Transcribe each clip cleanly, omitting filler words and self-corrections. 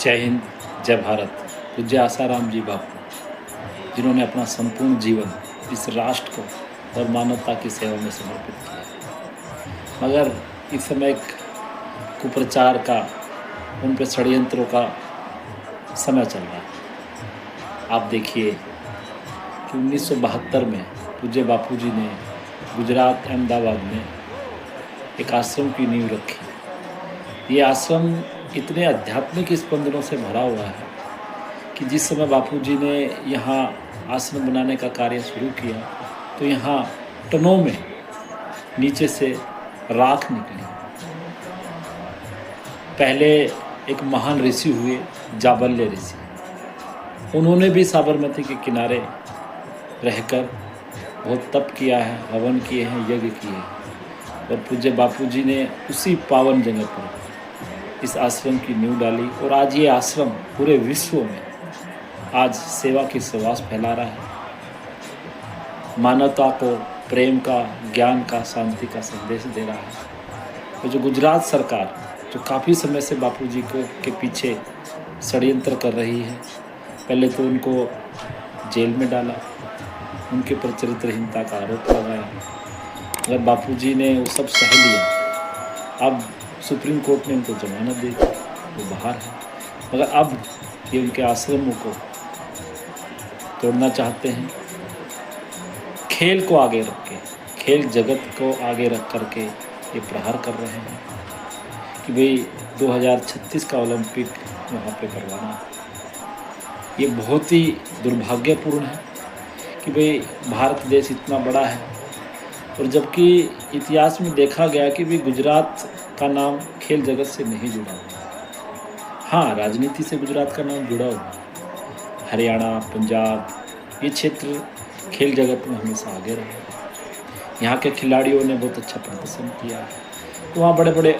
जय हिंद, जय भारत। पूज्य आसाराम जी बापू, जिन्होंने अपना संपूर्ण जीवन इस राष्ट्र को और मानवता की सेवा में समर्पित किया, मगर इस समय एक कुप्रचार का, उन पर षड्यंत्रों का समय चल रहा है। आप देखिए कि 1972 में पूज्य बापू जी ने गुजरात अहमदाबाद में एक आश्रम की नींव रखी। ये आश्रम इतने आध्यात्मिक स्पंदनों से भरा हुआ है कि जिस समय बापू जी ने यहाँ आश्रम बनाने का कार्य शुरू किया तो यहाँ टनों में नीचे से राख निकली। पहले एक महान ऋषि हुए, जाबल्य ऋषि, उन्होंने भी साबरमती के किनारे रहकर बहुत तप किया है, हवन किए हैं, यज्ञ किए हैं। और पूज्य बापू जी ने उसी पावन जगह पर इस आश्रम की नींव डाली और आज ये आश्रम पूरे विश्व में आज सेवा की सुवास फैला रहा है। मानवता को प्रेम का, ज्ञान का, शांति का संदेश दे रहा है। तो जो गुजरात सरकार जो काफ़ी समय से बापू जी को के पीछे षड्यंत्र कर रही है, पहले तो उनको जेल में डाला, उनके पर चरित्रहीनता का आरोप लगाया, मगर बापू जी ने वो सब सह लिया। अब सुप्रीम कोर्ट ने उनको जमानत दे दी, वो बाहर है, मगर अब ये उनके आश्रमों को तोड़ना चाहते हैं। खेल को आगे रख के, खेल जगत को आगे रख करके ये प्रहार कर रहे हैं कि भाई 2036 का ओलंपिक वहाँ पे करवाना है। ये बहुत ही दुर्भाग्यपूर्ण है कि भाई भारत देश इतना बड़ा है और जबकि इतिहास में देखा गया कि भाई गुजरात का नाम खेल जगत से नहीं जुड़ा हुआ। हाँ, राजनीति से गुजरात का नाम जुड़ा हुआ। हरियाणा, पंजाब, ये क्षेत्र खेल जगत में हमेशा आगे रहे। यहाँ के खिलाड़ियों ने बहुत अच्छा प्रदर्शन किया है। तो वहाँ बड़े बड़े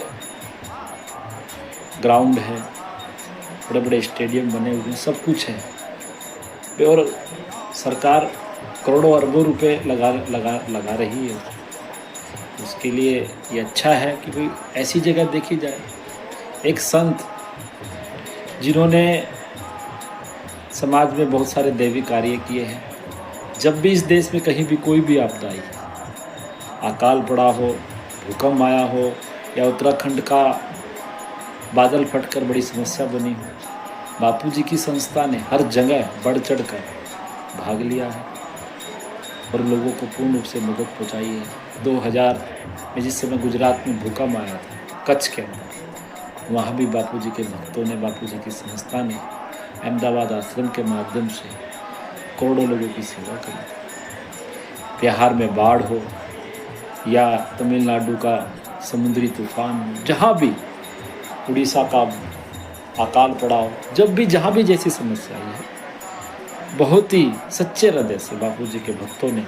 ग्राउंड है, बड़े बड़े स्टेडियम बने हुए हैं, सब कुछ है और सरकार करोड़ों अरबों रुपए लगा रही है। उसके लिए ये अच्छा है कि भाई ऐसी जगह देखी जाए। एक संत जिन्होंने समाज में बहुत सारे दैवी कार्य किए हैं, जब भी इस देश में कहीं भी कोई भी आपदा आई, अकाल पड़ा हो, भूकंप आया हो या उत्तराखंड का बादल फटकर बड़ी समस्या बनी हो, बापू जी की संस्था ने हर जगह बढ़ चढ़ कर भाग लिया है और लोगों को पूर्ण रूप से मदद पहुंचाई है। 2000 में जिस समय गुजरात में भूकंप आया था कच्छ के अंदर, वहाँ भी बापू जी के भक्तों ने, बापू जी की संस्था ने अहमदाबाद आश्रम के माध्यम से करोड़ों लोगों की सेवा करी। बिहार में बाढ़ हो या तमिलनाडु का समुद्री तूफान हो, जहाँ भी, उड़ीसा का अकाल पड़ा हो, जब भी जहाँ भी जैसी समस्या आई है, बहुत ही सच्चे हृदय से बापू जी के भक्तों ने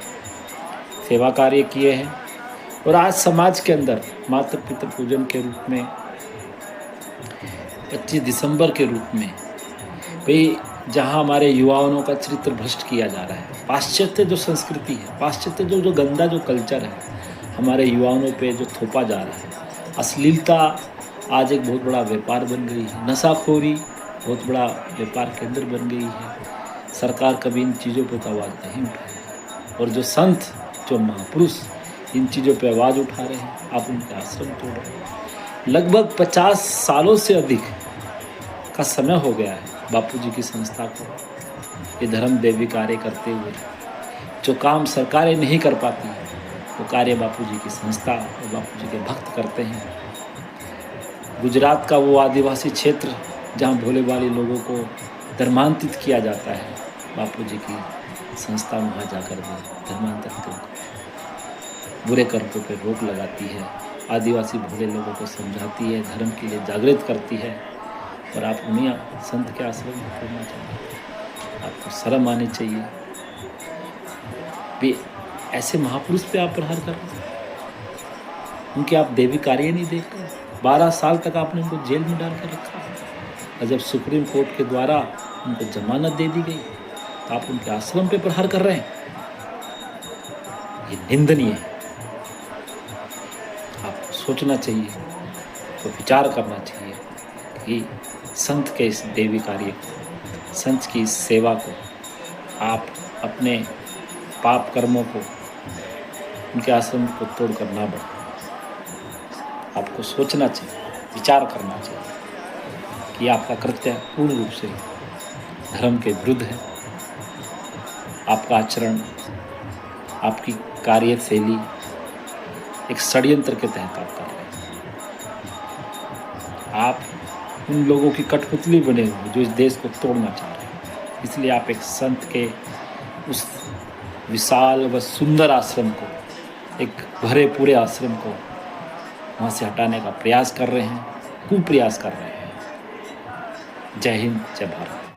सेवा कार्य किए हैं। और आज समाज के अंदर मातृ पितृ पूजन के रूप में 25 दिसंबर के रूप में भाई जहां हमारे युवाओं का चरित्र भ्रष्ट किया जा रहा है, पाश्चात्य जो संस्कृति है, पाश्चात्य जो गंदा जो कल्चर है हमारे युवाओं पे जो थोपा जा रहा है, अश्लीलता आज एक बहुत बड़ा व्यापार बन गई है, नशाखोरी बहुत बड़ा व्यापार केंद्र बन गई है। सरकार कभी इन चीज़ों पर तो आवाज़ नहीं उठाई और जो संत, जो महापुरुष इन चीज़ों पे आवाज़ उठा रहे हैं, आप उनके आश्रम तोड़ रहे हैं। लगभग 50 सालों से अधिक का समय हो गया है बापू जी की संस्था को ये धर्म देवी कार्य करते हुए। जो काम सरकारें नहीं कर पाती हैं वो कार्य बापू जी की संस्था और बापू जी के भक्त करते हैं। गुजरात का वो आदिवासी क्षेत्र जहाँ भोले भाले लोगों को धर्मांतरित किया जाता है, बापू जी की संस्था वहाँ जाकर वो धर्मांतरित बुरे कर्मों पर रोक लगाती है, आदिवासी भोले लोगों को समझाती है, धर्म के लिए जागृत करती है। और आप उन्हीं संत के आश्रम में छोड़ना चाहिए, आपको शर्म आनी चाहिए। भी ऐसे महापुरुष पे आप प्रहार कर रहे हैं, उनके आप देवी कार्य नहीं देख रहे। 12 साल तक आपने उनको जेल में डाल कर रखा और जब सुप्रीम कोर्ट के द्वारा उनको जमानत दे दी गई तो आप उनके आश्रम पे प्रहार कर रहे हैं। ये निंदनीय है। आपको सोचना चाहिए, तो विचार करना चाहिए कि संत के इस देवी कार्य को, संत की इस सेवा को, आप अपने पाप कर्मों को, उनके आश्रम को तोड़कर ना बढ़ो। आपको सोचना चाहिए, विचार करना चाहिए कि आपका कृत्य पूर्ण रूप से धर्म के विरुद्ध है। आपका आचरण, आपकी कार्यशैली एक षड्यंत्र के तहत आप कर रहे हैं। आप उन लोगों की कठपुतली बने हुए जो इस देश को तोड़ना चाह रहे हैं। इसलिए आप एक संत के उस विशाल व सुंदर आश्रम को, एक भरे पूरे आश्रम को वहाँ से हटाने का प्रयास कर रहे हैं, कुप्रयास कर रहे हैं। जय हिंद, जय भारत।